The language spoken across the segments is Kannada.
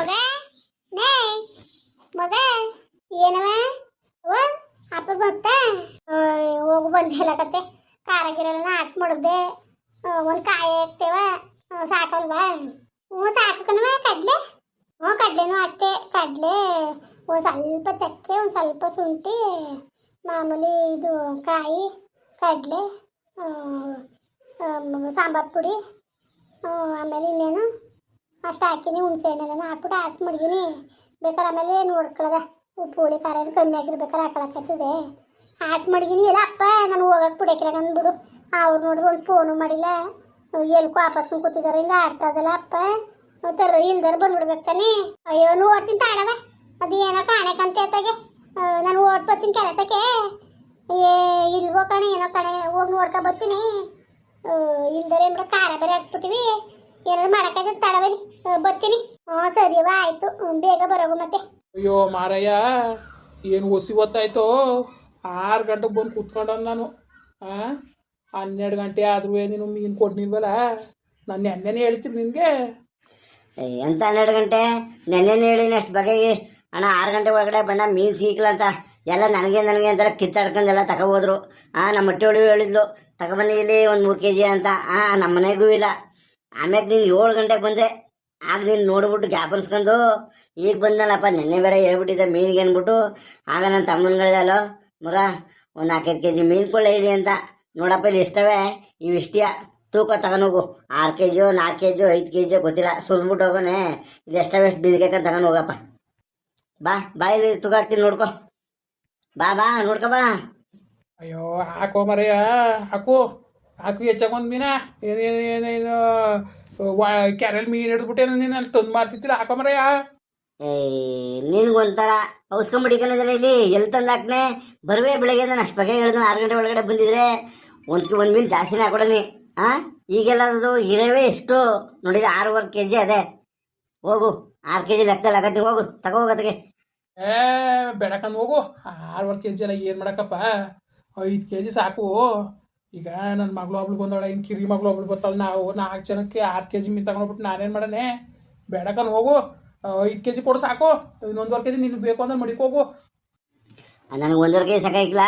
ಮಗ ನೇ ಮಗ ಏನವ ಓ ಅಪ್ಪ ಬಂತ ಹೋಗು ಬಂದಿಲ್ಲಕತ್ತೆ ಕಾರಾಗಿರಲ್ಲ ಆಡ್ಸ್ ಮಾಡಿದ್ದೆ ಒಂದು ಕಾಯಿ ಹಾಕ್ತೇವ ಸಾಕಲ್ವಾ ಹ್ಞೂ ಸಾಕನವ ಕಡ್ಲೆ ಹ್ಞೂ ಕಡ್ಲೆನೂ ಹಾಕ್ತೆ ಕಡ್ಲೆ ಒಂದು ಸ್ವಲ್ಪ ಚಕ್ಕೆ ಒಂದು ಸ್ವಲ್ಪ ಶುಂಠಿ ಮಾಮೂಲಿ ಇದು ಕಾಯಿ ಕಡಲೆ ಸಾಂಬಾರು ಪುಡಿ ಆಮೇಲೆ ಇನ್ನೇನು ಅಷ್ಟು ಹಾಕಿನಿ ಹುಣಸೆ ಹಣ್ಣೆಲ್ಲ ಹಾಕ್ಬಿಟ್ಟು ಆಡ್ಸಿ ಮಡಗಿನಿ ಬೇಕಾದ್ರೆ ಆಮೇಲೆ ನೋಡ್ಕೊಳ್ಳೋದ ಉಪ್ಪು ಹುಳಿ ಖಾರ ಕಮ್ಮಿ ಹಾಕಿರ್ಬೇಕಾರೆ ಹಾಕೊಳಕತ್ತದೆ ಆಡ್ಸಿ ಮಡಗಿನಿ ಎಲ್ಲ ಅಪ್ಪ ನಾನು ಹೋಗಕ್ಕೆ ಬಿಡಕ್ಕಿಲ್ಲ ಅಂದ್ಬಿಡು ಅವ್ರು ನೋಡ್ರಿ ಒಂದು ಫೋನು ಮಾಡಿಲ್ಲ ಎಲ್ಕೋ ಆಪತ್ಕೊಂಡು ಕೂತಿದ್ದಾರೆ ಹಿಂಗೆ ಆಡ್ತಾ ಇದಲ್ಲ ಅಪ್ಪ ತರ ಇಲ್ದಾರ ಬಂದ್ಬಿಡ್ಬೇಕು ತಾನೆ ಅಯ್ಯೋ ನೋಡ್ತೀನಿ ತಾಡವ ಅದು ಏನೋ ಕಾಣಕಂತ ಹೇಳ್ತಾಗೆ ನಾನು ಓಟ್ ಬರ್ತೀನಿ ಕೆಲಸಕ್ಕೆ ಇಲ್ವೋ ಕಣೆ ಏನೋ ಕಣೆ ಹೋಗಿ ನೋಡ್ಕೊ ಬರ್ತೀನಿ ಇಲ್ದರೆ ಏನ್ಬಿಡ ಖಾರ ಬೇರೆ ಆಡ್ಸ್ಬಿಟ್ಟಿವಿ ಏನಾದ್ರು ಮಾಡಕ್ಕಾಗ ಸ್ಥಳವಲ್ಲಿ ಬರ್ತೀನಿ ಹ್ಞೂ ಸರಿಯವ ಆಯಿತು ಬೇಗ ಬರೋಗು ಮತ್ತೆ ಅಯ್ಯೋ ಮಾರಯ್ಯ ಏನು ಹೊಸಿ ಹೊತ್ತಾಯ್ತು 6 ಗಂಟೆಗೆ ಬಂದು ಕೂತ್ಕೊಂಡ ನಾನು 12 ಗಂಟೆ ಆದ್ರೂ ನೀನು ಮೀನು ಕೊಡ್ನಿಲ್ವಲ್ಲ ನಾನು ನೆನ್ನೆನೇ ಹೇಳ್ತೀನಿ ನಿನಗೆ ಎಂತ 12 ಗಂಟೆ ನೆನ್ನೆನೇ ಹೇಳಿನಿ ಅಷ್ಟು ಬಗೆಗೆ ಅಣ್ಣ 6 ಗಂಟೆ ಒಳಗಡೆ ಬಣ್ಣ ಮೀನು ಸಿಕ್ಕಿಲ್ಲ ಅಂತ ಎಲ್ಲ ನನಗೆ ಅಂತಾರೆ ಕಿತ್ತಾಡ್ಕೊಂಡೆಲ್ಲ ತಗೋಬೋದ್ರು ನಮ್ಮ ಹೊಟ್ಟೆ ಒಳಗೆ ಹೇಳಿದ್ಲು ತಗೊಬನ್ನಿ ಇಲ್ಲಿ ಒಂದು 3 kg ಅಂತ ನಮ್ಮ ಮನೆಗೂ ಇಲ್ಲ ಆಮ್ಯಾಗ ನೀನು 7 ಗಂಟೆಗೆ ಬಂದೆ ಆಗ ನೀನು ನೋಡ್ಬಿಟ್ಟು ಗ್ಯಾಪನ್ಸ್ಕೊಂಡು ಈಗ ಬಂದಲ್ಲಪ್ಪ ನೆನ್ನೆ ಬೇರೆ ಹೇಳ್ಬಿಟ್ಟಿದ್ದೆ ಮೀನಿಗೆ ಅಂದ್ಬಿಟ್ಟು ಆಗ ನನ್ನ ತಮ್ಮನ್ಗಳಿದಲ್ಲೋ ಮಗ ಒಂದು 4-5 kg ಮೀನು ಕೊಳ್ಳೆ ಇಲ್ಲಿ ಅಂತ ನೋಡಪ್ಪ ಇಲ್ಲಿ ಇಷ್ಟವೇ ಇವು ಇಷ್ಟಿಯ ತೂಕ ತಗೊಂಡೋಗು 6 kg 4 kg 5 kg ಗೊತ್ತಿಲ್ಲ ಸುರಿದ್ಬಿಟ್ಟು ಹೋಗೋನೆ ಇದು ಎಷ್ಟವೇ ಎಷ್ಟು ದಿನಕ್ಕೆ ತಗೊಂಡು ಹೋಗಪ್ಪ ಬಾ ಇಲ್ಲಿ ತೂಕ ಹಾಕ್ತೀನಿ ನೋಡ್ಕೊ ಬಾ ನೋಡ್ಕೊ ಬಾ ಅಯ್ಯೋ ಹಾಕೋ ಮರಯ್ಯ ಹಾಕು ಹೆಚ್ಚಾಗೊಂದು ಮೀನ ಏನೇನೇನೇನು ಕ್ಯಾರೆಲ್ ಮೀನು ಹಿಡಿದ್ಬಿಟ್ಟೇನು ನೀನು ಅಲ್ಲಿ ತಂದು ಮಾಡ್ತಿತ್ತಿಲ್ಲ ಹಾಕೋ ಮರಯ್ಯ ನಿನ್ಗೊಂಥರ ಔಸ್ಕೊಂಬಿಡಿಕಲ್ಲ ಇಲ್ಲಿ ಎಲ್ಲಿ ತಂದು ಹಾಕ್ನೆ ಬರುವೆ ಬೆಳಗ್ಗೆ ನಾನು ಅಷ್ಟು ಬಗ್ಗೆ ಹೇಳಿದ್ರೆ 6 ಗಂಟೆ ಒಳಗಡೆ ಬಂದಿದ್ರೆ ಒಂದು ಮೀನು ಜಾಸ್ತಿನೇ ಹಾಕೊಡನಿ ಈಗೆಲ್ಲ ಅದು ಇರವೇ ಎಷ್ಟು ನೋಡಿದ್ರೆ 6.5 kg ಅದೇ ಹೋಗು 6 kg ಲೆಕ್ಕದಲ್ಲಿ ಆಗತ್ತಿ ಹೋಗು ತಗೋಗತ್ತಿಗೆ ಬೆಳಕಂದು ಹೋಗು 6.5 kg ಎಲ್ಲ ಏನು ಮಾಡಕ್ಕಪ್ಪ 5 kg ಸಾಕು ಈಗ ನನ್ನ ಮಗಳು ಒಬ್ಳು ಬಂದವಳೆ ಇನ್ನು ಕಿರಿ ಮಗಳು ಒಬ್ಳು ಬರ್ತಾಳೆ ನಾವು 4 ಜನಕ್ಕೆ 6 kg ಮೀನು ತಗೊಂಡ್ಬಿಟ್ಟು ನಾನೇನು ಮಾಡನೆ ಬೆಳಕಂದು ಹೋಗು 5 kg ಕೊಡು ಸಾಕು ಇನ್ನೊಂದು 1.5 kg ನೀನು ಬೇಕು ಅಂದ್ರೆ ಮಡಿಕೋಗು ನನಗೆ 1.5 kg ಸಾಕಾಗಿಲ್ಲ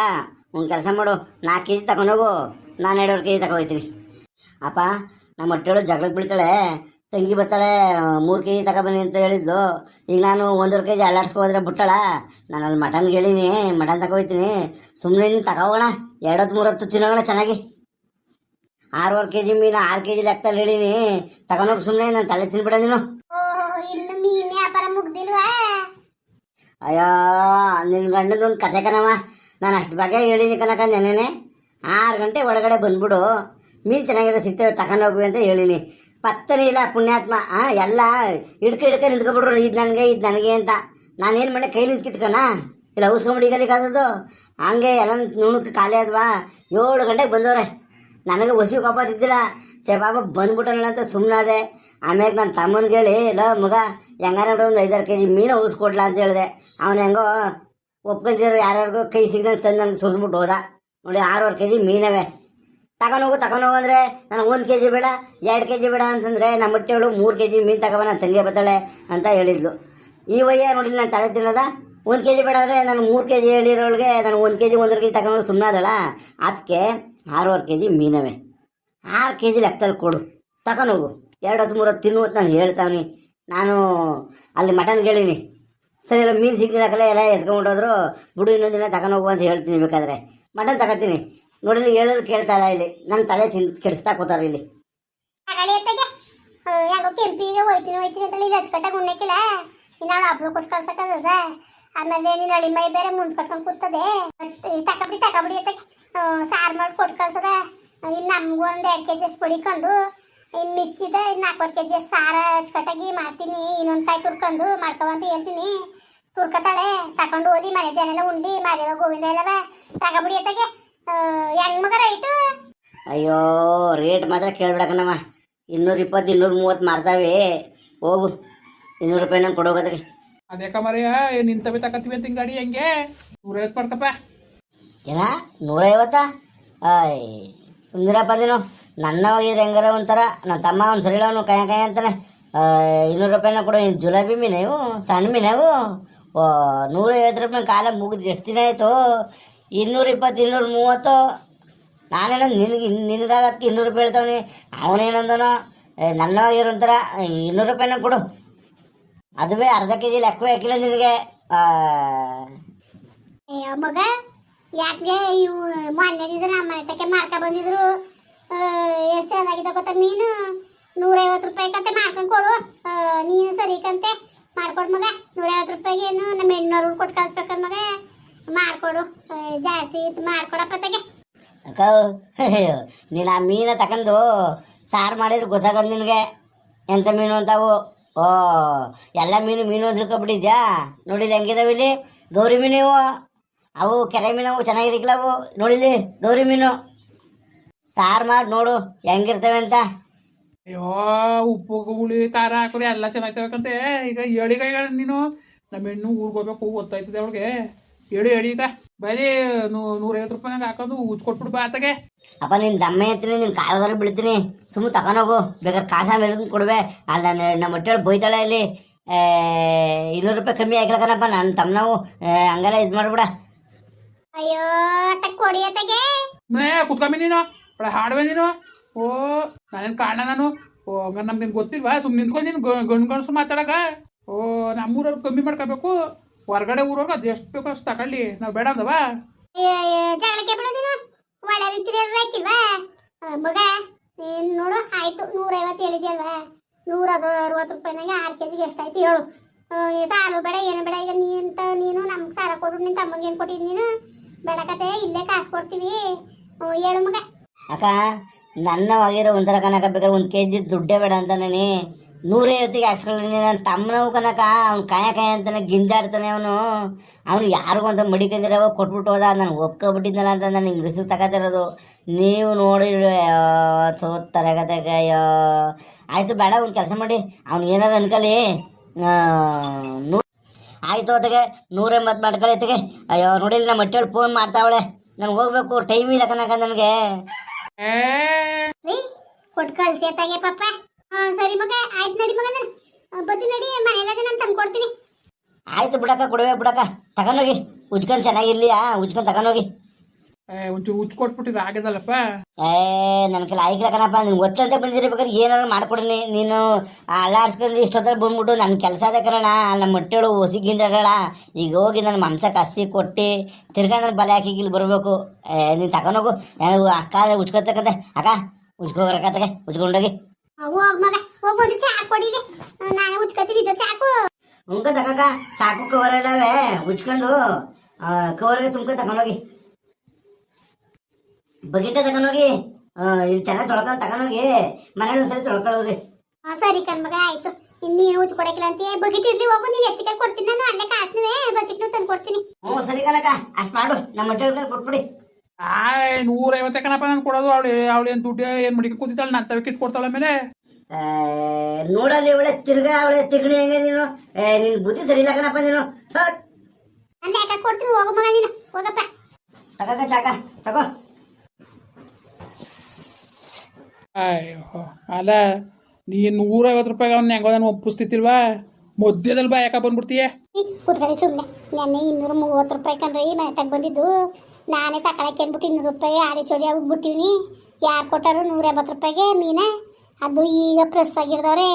ಒಂದು ಕೆಲಸ ಮಾಡು 4 kg ತಗೊಂಡೋಗು ನಾನು 2.5 kg ತಗೋಯ್ತೀನಿ ಅಪ್ಪ ನಮ್ಮ ಹೊಟ್ಟೆಳು ಜಗಳಕ್ಕೆ ಬೀಳ್ತಾಳೆ ತಂಗಿ ಬರ್ತಾಳೆ 3 kg ತಗೊಬನ್ನಿ ಅಂತ ಹೇಳಿದ್ಲು ಈಗ ನಾನು 1.5 kg ಅಲ್ಲಾಡ್ಸ್ಕೋದ್ರೆ ಬಿಟ್ಟಾಳ ನಾನು ಅಲ್ಲಿ ಮಟನ್ಗೆ ಹೇಳಿನಿ ಮಟನ್ ತಗೋಯ್ತೀನಿ ಸುಮ್ಮನೆ ನೀನು ತಗೋಗೋಣ 2-3 ಹೊತ್ತು ತಿನ್ನೋಣ ಚೆನ್ನಾಗಿ 6.5 kg ಮೀನು 6 kg ಲೆಕ್ಕದಲ್ಲಿ ಹೇಳಿನಿ ತಗೊಂಡೋಗಿ ಸುಮ್ಮನೆ ನಾನು ತಲೆ ತಿನ್ಬಿಡ ನೀನು ಇನ್ನು ಮೀನ್ ವ್ಯಾಪಾರ ಮುಗ್ದಿಲ್ವಾ ಅಯ್ಯೋ ನಿನ್ನ ಗಂಡದೊಂದು ಕತೆ ಕಣವ ನಾನು ಅಷ್ಟು ಬಗ್ಗೆ ಹೇಳಿನಿ ಕನಕ ನೆನೆನೆ 6 ಗಂಟೆ ಒಳಗಡೆ ಬಂದ್ಬಿಡು ಮೀನು ಚೆನ್ನಾಗಿರೋ ಸಿಗ್ತೇವೆ ತಗೊಂಡೋಗ್ವಿ ಅಂತ ಹೇಳಿನಿ ಪತ್ತನೇ ಇಲ್ಲ ಪುಣ್ಯಾತ್ಮ ಎಲ್ಲ ಹಿಡ್ಕ ನಿಂತ್ಕೊಬಿಟ್ರು ಇದು ನನಗೆ ಅಂತ ನಾನೇನು ಮಾಡಿ ಕೈ ನಿಂತ್ಕಿತ್ಕನ ಇಲ್ಲ ಊಸ್ಕೊಂಬಿಡಿಗಲಿಕ್ಕಾದದು ಹಂಗೆ ಎಲ್ಲ ನುಣಕ್ಕೆ ಖಾಲಿ ಆದ್ವಾ 7 ಗಂಟೆಗೆ ಬಂದವ್ರೆ ನನಗೆ ಹೊಸಿ ಕೋಪ ಸಿದ್ದಿಲ್ಲ ಬಾಬಾ ಬಂದ್ಬಿಟ್ಟಲ್ಲ ಅಂತ ಸುಮ್ಮನಾದೆ ಆಮ್ಯಾಗ ನನ್ನ ತಮ್ಮನಿಗೆ ಹೇಳಿ ಇಲ್ಲ ಮಗ ಹೆಂಗಾರ ಒಂದು 5-6 kg ಮೀನು ಊಸ್ಕೊಡ್ಲಾ ಅಂತ ಹೇಳಿದೆ ಅವನು ಹೆಂಗೋ ಒಪ್ಕೊಂತಿದ್ರು ಯಾರ್ಯಾರಿಗೂ ಕೈ ಸಿಗ್ದಂಗೆ ತಂದು ನನಗೆ ಸುರಿದ್ಬಿಟ್ಟು ಹೋದ ನೋಡಿ 6.5 kg ಮೀನವೇ ತಗೊಂಡೋಗು ಅಂದರೆ ನನಗೆ 1 kg ಬೇಡ 2 kg ಬೇಡ ಅಂತಂದರೆ ನಮ್ಮ ಹೊಟ್ಟೆವಳು 3 kg ಮೀನು ತಗೊಬ ನಾನು ತಂಗಿ ಬರ್ತಾಳೆ ಅಂತ ಹೇಳಿದ್ಲು ಈ ವಯ್ಯ ನೋಡಿಲ್ಲ ನಾನು ತಲೆ ತಿನ್ನೋದ 1 kg ಬೇಡ ಅಂದರೆ ನಾನು 3 kg ಹೇಳಿರೋಳಿಗೆ ನಾನು 1 kg 1.5 kg ತಗೊಂಡು ಸುಮ್ಮನಾದಳ ಅದಕ್ಕೆ 6.5 kg ಮೀನವೇ 6 kg ಲೆಕ್ಕದಲ್ಲಿ ಕೊಡು ತಗೊಂಡೋಗು 2 ಹೊತ್ತು 3 ಹೊತ್ತು ತಿನ್ನು ಅಂತ ನಾನು ಹೇಳ್ತಾವ್ನಿ ನಾನು ಅಲ್ಲಿ ಮಟನ್ಗೆ ಹೇಳಿನಿ ಸರಿ ಎಲ್ಲ ಮೀನು ಸಿಗ್ದಿರಕಲ್ಲ ಎಲ್ಲ ಎತ್ಕೊಂಡ್ಬಿಟ್ಟೋದ್ರು ಬಿಡು ಇನ್ನೊಂದು ದಿನ ತಗೊಂಡೋಗು ಅಂತ ಹೇಳ್ತೀನಿ ಬೇಕಾದ್ರೆ ಮಟನ್ ತಗೋತೀನಿ ನೋಡಿಲಿ ಹೇಳೋರು ಕೇಳ್ತಾ ಇಲ್ಲ ಇಲ್ಲಿ ನನ್ನ ತಲೆ ಕೆಡಿಸ್ತಾ ಕೂತಾರ ಇಲ್ಲಿ ಯಾಕೋ ಕೆಂಪಿಗೆ ಹೋಯ್ತೀನಿ ಅಂತ ಇಲ್ಲಿ ಹಚ್ಕಟ್ಟಾಗ ಉಣ್ಣಕ್ಕಿಲ್ಲ ಇನ್ನು ಅವಳು ಹಬ್ಳು ಕೊಟ್ಟು ಕಳ್ಸಕ್ಕದ ಆಮೇಲೆ ನೀನು ಹಳಿ ಮೈ ಬೇರೆ ಮುನ್ಸ್ಕೊಟ್ಕೊಂಡು ಕೂತದೆ ತಕಬಿಡಿ ಅಂತ ಸಾರು ಮಾಡಿ ಕೊಟ್ಟು ಕಳ್ಸದ ಇನ್ನು ನಮಗೂ ಒಂದು 2 kg ಅಷ್ಟು ಪಡಿಕೊಂಡು ಇನ್ನು ಮಿಕ್ಕಿದ ಇನ್ನು 4 kg ಅಷ್ಟು ಸಾರ ಹಚ್ಕಟ್ಟಾಗಿ ಮಾಡ್ತೀನಿ ಇನ್ನೊಂದು ಕಾಯಿ ತುರ್ಕೊಂಡು ಮಾಡ್ಕೊವಂತ ಹೇಳ್ತೀನಿ ತುರ್ಕತಾಳೆ ತಕೊಂಡು ಹೋಗಿ ಮನೆ ಜನ ಎಲ್ಲ ಉಂಡು ಮಾದೇವ ಗೋವಿಂದ ಎಲ್ಲವ ತಕಬಿಡಿ ಅತ್ತಗೆ ಹೆಂಗ್ ಮಗ ರೈಟು ಅಯ್ಯೋ ರೇಟ್ ಮಾತ್ರ ಕೇಳ್ಬಿಡಕನಮ್ಮ 220 230 ಮಾರ್ತಾವೆ ಹೋಗು 200 ರೂಪಾಯಿ ನಂಗೆ ಕೊಡೋಗದಕ್ಕೆ ಅದೇಕ ಮರಯ್ಯ ನಿಂತವೆ ತಕತ್ತೀವಿ ಅಂತ ಗಾಡಿ ಹೆಂಗೆ 150 ಮಾಡ್ಕಪ್ಪ ಏನ 150 ಸುಂದರಪ್ಪ ನೀನು ನನ್ನ ಹೋಗಿದ್ರೆ ಹೆಂಗಾರ ಒಂಥರ ನನ್ನ ತಮ್ಮ ಅವ್ನು ಸರಿಲ್ಲ ಅವನು ಕೈ ಅಂತಾನೆ 200 ರೂಪಾಯಿನ ಕೊಡು. ಇನ್ನು ಜುಲಾಬಿ ಮೀನು ಇವು ಸಣ್ಣ ಮೀನು ಅವು. 150 ರೂಪಾಯಿ ಕಾಲ ಮುಗಿದು ಎಷ್ಟು ದಿನ ಆಯಿತು. 220, 230. ನಾನೇನೋ ನಿನಗಾಗಕ್ಕೆ 200 ರೂಪಾಯಿ ಹೇಳ್ತಾವನಿ. ಅವನೇನಂದನೋ ನನ್ನವಾಗಿರೋ ಒಂಥರ 200 ರೂಪಾಯಿನ ಕೊಡು. ಅದುವೇ ಅರ್ಧ ಕೆಜಿ ಲೆಕ್ಕ ಹಾಕಿಲ್ಲ ನಿನಗೆ. ಅಯ್ಯೋ ಮಗ, ಯಾಕೆ ಇವು ಮೊನ್ನೆ ದಿವಸ ನಮ್ಮ ಮನೆ ತಕ್ಕೆ ಮಾರ್ಕ ಬಂದಿದ್ರು. ಎಷ್ಟು ಚೆನ್ನಾಗಿದೆ ಗೊತ್ತಾ ಮೀನು. 150 ರೂಪಾಯಿ ಕಂತೆ ಮಾಡ್ಕೊಂಡು ಕೊಡು. ನೀನು ಸರಿ ಕಂತೆ ಮಾಡ್ಕೊಡು ಮಗ. 150 ರೂಪಾಯಿಗೆ ಏನು ನಮ್ಮ ಹೆಣ್ಣವ್ರು ಕೊಟ್ಟು ಕಳಿಸ್ಬೇಕನ್ ಮಗ. ಮಾಡ್ಕೊಡು, ಜಾಸ್ತಿ ಮಾಡ್ಕೊಡಪ್ಪ ತಗೆ. ಅಕ್ಕ ನೀನು ಆ ಮೀನ ತಗೊಂಡು ಸಾರು ಮಾಡಿದ್ರೆ ಗೊತ್ತಾಗದು ನಿನಗೆ ಎಂಥ ಮೀನು ಅಂತಾವು. ಓ ಎಲ್ಲ ಮೀನು ತಿಳ್ಕೊಬಿಟ್ಟಿದ್ಯಾ. ನೋಡಿಲ್ಲ ಹೆಂಗಿದಾವೆ ಇಲ್ಲಿ ಗೌರಿ ಮೀನು ಇವು. ಅವು ಕೆರೆ ಮೀನು ಅವು ಚೆನ್ನಾಗಿರ್ಲಿಲ್ಲ ಅವು. ನೋಡಿಲಿ ಗೌರಿ ಮೀನು ಸಾರು ಮಾಡಿ ನೋಡು ಹೆಂಗಿರ್ತವೆ ಅಂತ. ಅಯ್ಯೋ ಉಪ್ಪು ಹುಳಿ ಖಾರ ಹಾಕೋರಿ ಎಲ್ಲ ಚೆನ್ನಾಗಿರ್ಬೇಕಂತೆ. ಈಗ ಹೇಳಿಗ ಈಗ ನೀನು ನಮ್ಮ ಹೆಣ್ಣು ಊರಿಗೆ ಹೋಗ್ಬೇಕು ಗೊತ್ತಾಯ್ತದೆ ಅವಳಿಗೆ. ಹೇಳಿ ಈಗ ಬರೀ 150 ರೂಪಾಯಿನಾಗ ಹಾಕೋದು ಉಚ್ಕೊಟ್ಬಿಡು ಬಾತಗೆ. ಅಪ್ಪ ನೀನು ದಮ್ಮ ಎತ್ತೀನಿ, ನಿನ್ನ ಕಾಲದಲ್ಲಿ ಬೀಳ್ತೀನಿ. ಸುಮ್ಮನೆ ತಗೊಂಡೋಗು. ಬೇಕಾದ್ರೆ ಕಾಸ ಮೇಲೆ ಕೊಡುವೆ. ಅಲ್ಲ ನಮ್ಮ ಹೊಟ್ಟೆಳು ಬೈತಾಳೆ ಇಲ್ಲಿ. 200 ರೂಪಾಯಿ ಕಮ್ಮಿ ಹಾಕ್ಲಕ್ಕನಪ್ಪ ನನ್ನ ತಮ್ಮನವು. ಹಂಗೆಲ್ಲ ಇದು ಮಾಡ್ಬಿಡ. ಅಯ್ಯೋ ಕೊಡಿ ತಗೆ. ಮೇ ಕುತ್ಕೊಂಬಿ ನೀನು ಒಳ್ಳೆ ಹಾಡುವೆ ನೀನು. ಓ ನಾನೇನು ಕಾರಣ ನಾನು. ಓ ಹಂಗಾರೆ ನಮ್ಗೇನು ಗೊತ್ತಿಲ್ವಾ? ಸುಮ್ಮನೆ ನಿಂತ್ಕೊಂಡು ನೀನು ಗಂಡು ಗಣಸು ಮಾತಾಡಗ. ಓ ನಮ್ಮೂರವ್ರು ಕಮ್ಮಿ ಮಾಡ್ಕೋಬೇಕು. ಹೊರಗಡೆ ಊರವ್ರಿಗೆ ಅದು ಎಷ್ಟು ಬೇಕು ಅಷ್ಟು ತಗೊಳ್ಳಿ, ನಾವು ಬೇಡ ಅಂದವ. ಜಗಳಕ್ಕೆ ಬಿಡು ನೀನು. ಒಳ್ಳೆ ರೀತಿ ಹಾಕಿಲ್ವಾ ಮಗ? ನೀನು ನೋಡು ಆಯ್ತು 150 ಹೇಳಿದ್ಯಲ್ವಾ. 160 ರೂಪಾಯಿನಾಗ 6 ಕೆಜಿಗೆ ಎಷ್ಟಾಯ್ತು ಹೇಳು. ಸಾಲು ಬೇಡ ಏನು ಬೇಡ. ಈಗ ನೀನು ನಮ್ಗೆ ಸಾಲ ಕೊಡು. ನಿನ್ನ ತಮ್ಮಂಗೆ ಏನು ಕೊಟ್ಟಿದ್ದು ನೀನು? ಬೇಡ ಕತೆ, ಇಲ್ಲೇ ಕಾಸು ಕೊಡ್ತೀವಿ. ಹೇಳು ಮಗ. ಅಕ್ಕ ನನ್ನವಾಗಿರೋ ಒಂಥರ ಕನಕ ಬೇಕಾದ್ರೆ 1 ಕೆಜಿ ದುಡ್ಡೇ ಬೇಡ ಅಂತ ನಾನು 150ಗೆ ಹಾಕ್ಸ್ಕೊಳ್ಳಿ. ನನ್ನ ತಮ್ಮನವು ಕನಕ. ಅವ್ನು ಕಾಯ ಅಂತಾನೆ ಗಿಂಜಾಡ್ತಾನೆ ಅವನು. ಅವನು ಯಾರಿಗೂ ಅಂತ ಮಡಿಕೊಂಡಿರವ ಕೊಟ್ಬಿಟ್ಟು ಹೋದ. ನಾನು ಒಪ್ಕೊಬಿಟ್ಟಿದ್ದಲ್ಲ ಅಂತ ನಾನು ಹಿಂಗೆ ರಿಸೀವ್ ತಗೋತಿರೋದು. ನೀವು ನೋಡಿ ತರಗತೆಗೆ. ಅಯ್ಯೋ ಆಯಿತು ಬೇಡ, ಒಂದು ಕೆಲಸ ಮಾಡಿ. ಅವ್ನು ಏನಾರು ಅನ್ಕಲಿ. ಆಯಿತು ಅದಕ್ಕೆ 180 ಮಾಡ್ಕೊಳ್ಳಿ ಅತ್ತಿಗೆ. ಅಯ್ಯೋ ನೋಡಿಲ್ಲ ನಮ್ಮ ಹೊಟ್ಟೆಳು ಫೋನ್ ಮಾಡ್ತಾವಳೆ. ನಾನು ಹೋಗ್ಬೇಕು, ಟೈಮ್ ಇಲ್ಲ ಕನಕ ನನಗೆ. ಕೊಟ್ಟು ಕಳ್ಸಿ ತಾಗೆ ಪಾಪ. ಸರಿ ಮಗ, ಆಯ್ತು ನಡಿ ಮಗ. ನಾನು ಬತ್ತಿ ನಡಿ, ಮನೆಯಲ್ಲ ನಾನು ತಂದು ಕೊಡ್ತೀನಿ. ಆಯ್ತು ಬಿಡಕ್ಕ, ಕೊಡುವೆ ಬಿಡಕ್ಕ. ತಗೊಂಡೋಗಿ ಉಜ್ಕೊಂಡು ಚೆನ್ನಾಗಿರ್ಲಿಯಾ, ಉಜ್ಕೊಂಡು ತಗೊಂಡೋಗಿ. ಒಂಚೂರು ಉಚ್ಚ ಕೊಟ್ಬಿಟ್ಟಿದ್ರೆ ಆಗಿದಲ್ಲಪ್ಪ. ನನ್ನ ಕೈಲಿ ಆಯ್ಕಿಲ್ಲ ಕಣಪ್ಪ. ನಿನ್ಗೆ ಗೊತ್ತಂತೆ ಬಂದಿರ್ಬೇಕಾದ್ರೆ ಏನಾರು ಮಾಡ್ಕೊಡಿ. ನೀನು ಅಳ್ಳಾಡ್ಸ್ಕೊಂಡು ಇಷ್ಟೊತ್ತಲ್ಲಿ ಬಂದ್ಬಿಟ್ಟು ನನ್ನ ಕೆಲಸ ಅದೇ ಕರೋಣ. ನಮ್ಮ ಹೊಟ್ಟೆಳು ಹೊಸಿಗಿಂದಳ. ಈಗ ಹೋಗಿ ನನ್ನ ಮಾಂಸಕ್ಕೆ ಹಸಿ ಕೊಟ್ಟು ತಿರ್ಗಾ ನನ್ನ ಬಲೆ ಹಾಕಿ ಇಲ್ಲಿ ಬರಬೇಕು. ನೀನು ತಗೊಂಡೋಗು. ಅಕ್ಕ ಉಜ್ಕೊತಕ್ಕಂತೆ. ಅಕ್ಕ ಉಜ್ಕೋಬರಕತ್ತಗೆ, ಉಜ್ಕೊಂಡೋಗಿ. ಹೋಗ್ ಮಗ, ಹೋಗ್ಬೋದು. ಚಾಕು ಕೊಡಿದೆ, ನಾನೇ ಉಚ್ಕೊತಿದ್ದ ಚಾಕು. ಉಂಕ ತಗಕ್ಕ, ಚಾಕು ಕವರ್ ಇದ್ದಾವೆ. ಉಜ್ಕೊಂಡು ಕವರ್ಗೆ ತುಂಬ್ಕೊಂಡು ತಗೊಂಡೋಗಿ. ಬಕೆಟ್ ತಗೊಂಡೋಗಿ. ಇದು ಚೆನ್ನಾಗಿ ತೊಳ್ಕೊಂಡು ತಗೊಂಡೋಗಿ ಮನೇಲಿ ಒಂದ್ಸರಿ ತೊಳ್ಕೊಳ್ಳೋರಿ. ಸರಿ ಕಣ್ ಮಗ, ಆಯ್ತು. ನೀನು ಉಚ್ಚ ಕೊಡಕಿಲ್ಲ ಅಂತ ಬಕೆಟ್ ಇರ್ಲಿ. ಹೋಗು, ನೀನು ಎತ್ತಿಗೆ ಕೊಡ್ತೀನಿ. ನಾನು ಅಲ್ಲೇ ಕಾಸ್ನುವೆ ಬಕೆಟ್ನು ತಂದು ಕೊಡ್ತೀನಿ. ಹ್ಞೂ ಸರಿ ಕನಕ, ಅಷ್ಟು ಮಾಡು. ನಮ್ಮ ಹೊಟ್ಟೆ ಕೊಟ್ಬಿಡಿ. 150 ಕಣಪ್ಪ ನಾನು ಕೊಡೋದು. ಅವಳು ಏನು ದುಡ್ಡು ಏನು ಮಡಿಕೆ ಕೂತಿದ್ದಾಳೆ. ನಾನು ತವೆ ಕಿತ್ತು ಕೊಡ್ತಾಳೆ ಮೇಲೆ. ನೋಡಲ್ಲಿ ಅವಳೆ ತಿರ್ಗಾ ಅವಳೆ ತಿರ್ಗಣಿ ಹೆಂಗೆ ನೀನು. ನಿನ್ ಬುದ್ಧಿ ಸರಿ ಇಲ್ಲ ಕಣಪ್ಪ ನೀನು. ಅಲ್ಲೇ ಯಾಕೆ ಕೊಡ್ತೀನಿ. ಹೋಗು ಮಗ, ನೀನು ಹೋಗಪ್ಪ. ತಗಕ ಚಾಕ ತಗೋ. ಅಯ್ಯೋ ಅಲ್ಲ, ನೀನು 150 ರೂಪಾಯಿಗೆ ಅವ್ನು ಹೆಂಗೋ ನಾನು ಒಪ್ಪಿಸ್ತಿತ್ತಿಲ್ವಾ? ಮಧ್ಯದಲ್ಲಿ ಬಾ ಯಾಕೆ ಬಂದ್ಬಿಡ್ತೀಯ? ಕೂತ್ಕೊಳ್ಳಿ ಸುಮ್ಮನೆ. ನೆನ್ನೆ 230 ರೂಪಾಯಿ ಕಂಡ್ರೆ ಈ ಮನೆ ತಗ ಬಂದಿದ್ದು. ನಾನೇ ತಗೊಳಕ್ಕೆ ಅಂದ್ಬಿಟ್ಟು 200 ರೂಪಾಯಿ ಆಡಿ ಚೋಡಿ ಆಗ್ಬಿಟ್ಟಿವ್ನಿ. ಯಾರು ಕೊಟ್ಟರು 150 ರೂಪಾಯಿಗೆ ಮೀನ? ಅದು ಈಗ ಪ್ರೆಸ್ ಆಗಿರ್ದವ್ರೆ.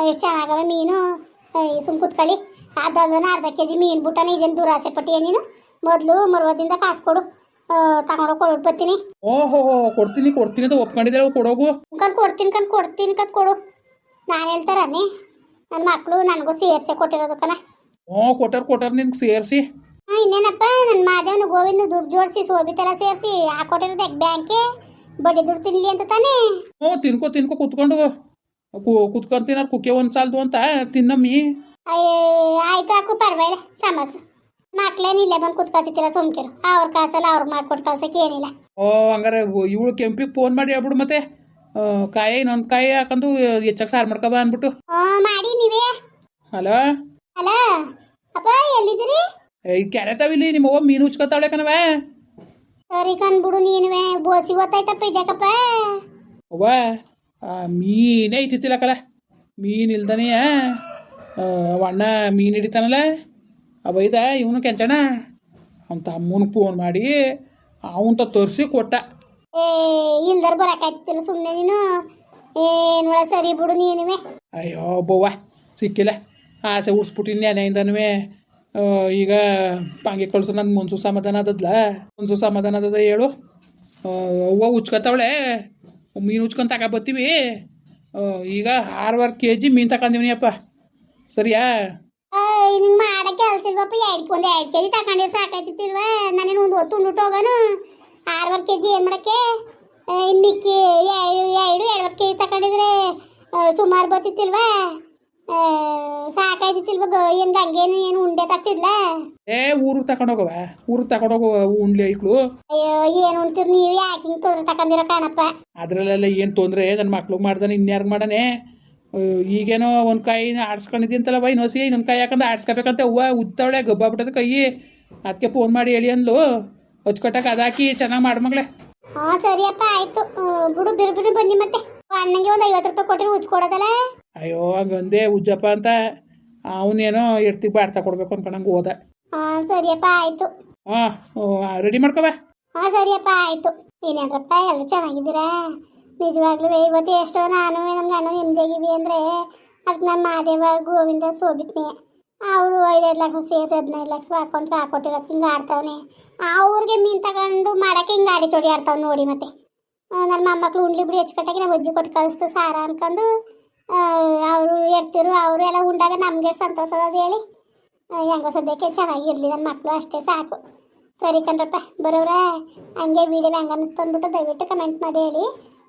ಎಷ್ಟು ಚೆನ್ನಾಗವೆ ಮೀನು. ಸುಮ್ಮ ಕೂತ್ಕೊಳ್ಳಿ. ಅದನ್ನ ಅರ್ಧ ಕೆಜಿ ಮೀನು ಬಿಟ್ಟಾನೆ. ಇದೇನು ದುರಾಸೆ ಪಟ್ಟಿಯ ನೀನು? ಮೊದಲು ಮರುವದಿಂದ ಕಾಸು ಕೊಡು, ತಗೊಂಡೋಗಿ ಕೊಡು ಬರ್ತೀನಿ. ಓಹೋ ಕೊಡ್ತೀನಿ ಅಂತ ಒಪ್ಕೊಂಡಿದ್ದಾರೆ. ಕೊಡೋಗು. ಕೊಡ್ತೀನಿ ಕೊಡು. ನಾನು ಹೇಳ್ತಾರನ್ನೇ ನನ್ನ ಮಕ್ಕಳು ನನಗೂ ಸೇರ್ಸೆ ಕೊಟ್ಟಿರೋದು ಕಣ. ಕೊಟ್ಟಾರ ನಿನ್ಗೆ ಸೇರಿಸಿ. ಇನ್ನೇನಪ್ಪ, ನನ್ನ ಮಾದೇವನು ಗೋವಿಂದ ದುಡ್ಡು ಜೋಡಿಸಿ ಸೋಬಿತೆಲ್ಲ ಸೇರಿಸಿ ಹಾಕೊಟ್ಟಿರೋದು ಬ್ಯಾಂಕೆ. ಬಡ್ಡಿ ದುಡ್ಡು ತಿನ್ಲಿ ಅಂತ ತಾನೇ. ತಿನ್ಕೋ ಕುತ್ಕೊಂತೀನಿ. ಕುಕ್ಕೆ ಒಂದು ಸಾಲದು ಅಂತ ತಿನ್ನಮ್ಮಿ. ಆಯ್ತು ಹಾಕು, ಪರವಾಗಿಲ್ಲ. ಸಮಸ್ಯೆ ಮಕ್ಳೇನು ಇಲ್ಲೇ ಬಂದು ಕುತ್ಕೊತಿತ್ತಿಲ್ಲ. ಸುಮ್ಕಿರು. ಅವ್ರ ಕಾಸಲ್ಲ ಅವ್ರಿಗೆ ಮಾಡ್ಕೊಟ್ಟು ಕಳ್ಸಕ್ಕೆ ಏನಿಲ್ಲ. ಹಂಗಾರೆ ಇವಳು ಕೆಂಪಿಗೆ ಫೋನ್ ಮಾಡಿ ಹೇಳ್ಬಿಡು. ಮತ್ತೆ ಕಾಯಿ ಇನ್ನೊಂದು ಕಾಯಿ ಹಾಕೊಂಡು ಹೆಚ್ಚಾಗಿ ಸಾರು ಮಾಡ್ಕೊಬ ಅಂದ್ಬಿಟ್ಟು. ಮಾಡಿ ನೀವೇ. ಹಲೋ ಅಪ್ಪ, ಎಲ್ಲಿದ್ದೀರಿ? ಈ ಕೆರೆ ತಾವಿಲ್ಲಿ ನಿಮ್ಮವ್ವ ಮೀನು ಉಚ್ಕೊತಾವಳೆ ಕಣವೆ. ಸರಿ ಕಂದ್ಬಿಡು. ನೀನುವೆ ಬೋಸಿ ಗೊತ್ತಾಯ್ತಪ್ಪ. ಇದ್ಯಾಕಪ್ಪ ಅವ್ವ ಮೀನೇ ಐತಿತ್ತಿಲ್ಲ ಕಲ. ಮೀನು ಇಲ್ದನೆಯ ಅಣ್ಣ ಮೀನು ಹಿಡಿತಾನಲ್ಲ ಅವೈದ ಇವನು ಕೆಂಚಣ ಅವನ ತಮ್ಮನಿಗೆ ಫೋನ್ ಮಾಡಿ ಅವಂತ ತರಿಸಿ ಕೊಟ್ಟ. ಏ ಇಲ್ದರ್ ಬರಕಾಯ್ತಿಲ್ಲ ಸುಮ್ಮನೆ ನೀನು ಏನು ಸರಿ ಬಿಡು ನೀನುವೆ. ಅಯ್ಯೋ ಬವ್ವ ಸಿಕ್ಕಿಲ್ಲ, ಆಸೆ ಉಡ್ಸ್ಬಿಟ್ಟಿನಿ ನೆನೆಯಿಂದನೂ. ಈಗ ಪಾಂಗೆ ಕಳ್ಸು ನನ್ನ ಮುನ್ಸು ಸಮಾಧಾನ ಅದದ್ಲ, ಮುನ್ಸು ಸಮಾಧಾನ ಅದದ ಹೇಳು. ಅವ್ವ ಉಚ್ಕೊತಾವಳೆ, ಮೀನು ಉಚ್ಕೊಂಡು ತಗೊಬತ್ತೀವಿ. ಈಗ 6.5 kg ಮೀನು ತಗೊಂಡಿವ್ನಿ ಅಪ್ಪ, ಸರಿಯಾ? ನಿಂಗೆ ಮಾಡೋ ಕೆಲಸ ಇಲ್ವಪ್ಪ. 2 kg ತಗೊಂಡಿದ್ರೆ ಸಾಕಾಯ್ತಿಲ್ವ? ನಾನೇನು ಒಂದು ಹೊತ್ತು ಉಂಡ್ಬಿಟ್ಟು ಹೋಗೋನು. 6.5 kg ಏನು ಮಾಡೋಕ್ಕೆ? ಇನ್ನು ಮಿಕ್ಕಿ 2.5 kg ತಗೊಂಡಿದ್ರೆ ಸುಮಾರು ಬತ್ತಿತ್ತಿಲ್ವ? ಸಾಕಾಯ್ತಿಲ್ವ? ಏನು ಗಂಗೇನು ಏನು ಉಂಡೆ ತಗ್ತಿದ್ಲ? ಊರಿಗೆ ತಗೊಂಡೋಗವ, ಊರಿಗೆ ತಗೊಂಡೋಗುವ ಉಂಡ್ಲಿ ಐಕ್ಳು. ಅಯ್ಯೋ ಏನು ಉಣ್ತೀರಿ ನೀವು? ಯಾಕೆ ಹಿಂಗೆ ತೊಂದರೆ ತಗೊಂಡಿರೋ ಕಾಣಪ್ಪ. ಅದರಲ್ಲೆಲ್ಲ ಏನು ತೊಂದರೆ? ನನ್ನ ಮಕ್ಳಿಗೆ ಮಾಡ್ದಾನೆ ಇನ್ಯಾರಿಗೆ ಮಾಡಾನೆ? ಈಗೇನೋ ಒಂದು ಕಾಯಿನ ಆಡ್ಸ್ಕೊಂಡಿದ್ದಿಂತಲ್ಲ ಬೈ ನೋಸಿ, ಇನ್ನೊಂದು ಕಾಯಿ ಯಾಕಂದ್ರೆ ಆಡ್ಸ್ಕೋಬೇಕಂತ ಹೂವು ಉತ್ತವಳೆ ಗಬ್ಬ ಬಿಟ್ಟದ ಕೈ. ಅದಕ್ಕೆ ಫೋನ್ ಮಾಡಿ ಹೇಳಿ ಅಂದ್ಲು, ಹೊಚ್ಕೊಟ್ಟಕ್ಕೆ ಅದಾಕಿ ಚೆನ್ನಾಗಿ ಮಾಡಿ ಮಗಳೇ. ಹಾಂ ಸರಿಯಪ್ಪ ಆಯಿತು ಬಿಡು, ಬಿಡು ಬನ್ನಿ. ಮತ್ತೆ ಅಣ್ಣಂಗೆ ಒಂದು 50 ರೂಪಾಯಿ ಕೊಟ್ಟರೆ ಉಜ್ಕೊಡೋದಲ್ಲ? ಅಯ್ಯೋ ಹಂಗಂದೆ ಉಜ್ಜಪ್ಪ ಅಂತ, ಅವನೇನೋ ಎಡ್ತಿಗೆ ಬಾಡ್ತಾ ಕೊಡ್ಬೇಕು ಅನ್ಕೊಂಡಂಗೆ ಹೋದ. ಹಾಂ ಸರಿಯಪ್ಪ ಆಯಿತು. ಹಾಂ ರೆಡಿ ಮಾಡ್ಕೊಬ. ಹಾಂ ಸರಿಯಪ್ಪ ಆಯಿತು. ಇನ್ನೇನ್ರಪ್ಪ ಎಲ್ಲ ಚೆನ್ನಾಗಿದ್ದೀರಾ? ನಿಜವಾಗ್ಲೂ ಇವತ್ತು ಎಷ್ಟೋ ನಾನು ನಮ್ಮ ಗಂಡ ನೆಮ್ಮದಿಯಾಗಿವಿ ಅಂದರೆ ಅದಕ್ಕೆ ನನ್ನ ಮಾದೇವ ಗೋವಿಂದ ಸೋಬಿತ್ನಿ. ಅವರು 5 ಲಕ್ಷ ಸೇರಿಸಿ 15 ಲಕ್ಷ ಅಕೌಂಟ್ಗೆ ಹಾಕೊಟ್ಟಿರೋದು ಹಿಂಗೆ ಆಡ್ತಾವನೆ. ಅವ್ರಿಗೆ ಮೀನು ತಗೊಂಡು ಮಾಡೋಕ್ಕೆ ಹಿಂಗೆ ಗಾಡಿ ಚೋಡಿ ಆಡ್ತಾವೆ ನೋಡಿ. ಮತ್ತೆ ನನ್ನ ಮೊಮ್ಮಕ್ಳು ಉಂಡ್ಲಿ ಬಿಡಿ ಹೆಚ್ಚುಕಟ್ಟಾಗಿ ನಾವು ಅಜ್ಜಿ ಕೊಟ್ಟು ಕಳಿಸ್ತು ಸಾರ ಅನ್ಕೊಂಡು ಅವರು ಎರ್ತಿರು. ಅವರು ಎಲ್ಲ ಉಂಡಾಗ ನಮಗೆ ಸಂತೋಷ ಅದ ಹೇಳಿ. ಹೆಂಗೋ ಸದ್ಯಕ್ಕೆ ಚೆನ್ನಾಗಿರಲಿ ನನ್ನ ಮಕ್ಕಳು, ಅಷ್ಟೇ ಸಾಕು. ಸರಿ ಕಣ್ರಪ್ಪ ಬರೋವ್ರೆ, ಹಂಗೆ ವೀಡಿಯೋ ಹೆಂಗೆ ಅನ್ನಿಸ್ತು ಅಂದ್ಬಿಟ್ಟು ದಯವಿಟ್ಟು ಕಮೆಂಟ್ ಮಾಡಿ ಹೇಳಿ.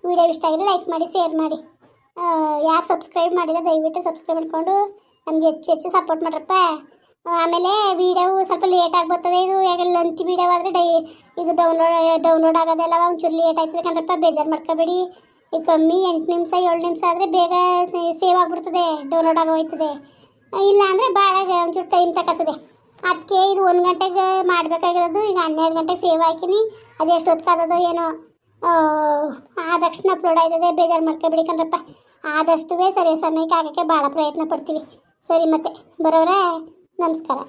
ವೀಡಿಯೋ ಇಷ್ಟ ಆಗಿದ್ರೆ ಲೈಕ್ ಮಾಡಿ, ಶೇರ್ ಮಾಡಿ. ಯಾರು ಸಬ್ಸ್ಕ್ರೈಬ್ ಮಾಡಿದ್ರೆ ದಯವಿಟ್ಟು ಸಬ್ಸ್ಕ್ರೈಬ್ ಮಾಡಿಕೊಂಡು ನಮಗೆ ಹೆಚ್ಚು ಸಪೋರ್ಟ್ ಮಾಡ್ರಪ್ಪ. ಆಮೇಲೆ ವೀಡಿಯೋ ಸ್ವಲ್ಪ ಲೇಟಾಗಿ ಬರ್ತದೆ. ಇದು ಯಾಕೆ ಲಂತಿ ವೀಡಿಯೋ ಆದರೆ ಇದು ಡೌನ್ಲೋಡ್ ಆಗೋದೆಲ್ಲ ಒಂಚೂರು ಲೇಟ್ ಆಗ್ತದೆ ಕಣ್ರಪ್ಪ, ಬೇಜಾರು ಮಾಡ್ಕೋಬೇಡಿ. ಈಗ ಕಮ್ಮಿ 8 ನಿಮಿಷ 7 ನಿಮಿಷ ಆದರೆ ಬೇಗ ಸೇವ್ ಆಗಿಬಿಡ್ತದೆ, ಡೌನ್ಲೋಡ್ ಆಗೋಯ್ತದೆ. ಇಲ್ಲ ಅಂದರೆ ಭಾಳ ಒಂಚೂರು ಟೈಮ್ ತಗೋತದೆ. ಅದಕ್ಕೆ ಇದು 1 ಗಂಟೆಗೆ ಮಾಡಬೇಕಾಗಿರೋದು ಈಗ 12 ಗಂಟೆಗೆ ಸೇವ್ ಹಾಕಿನಿ. ಅದು ಎಷ್ಟು ಹೊತ್ಕಾದದೋ ಏನೋ, ಆದಕ್ಷಣ ಅಪ್ಲೋಡ್ ಆಯ್ತದೆ. ಬೇಜಾರು ಮಾಡ್ಕೊಬೇಡಿ ಕಣ್ರಪ್ಪ, ಆದಷ್ಟು ಸರಿ ಸಮಯಕ್ಕೆ ಆಗೋಕ್ಕೆ ಭಾಳ ಪ್ರಯತ್ನ ಪಡ್ತೀವಿ. ಸರಿ ಮತ್ತೆ ಬರೋವ್ರೆ, ನಮಸ್ಕಾರ.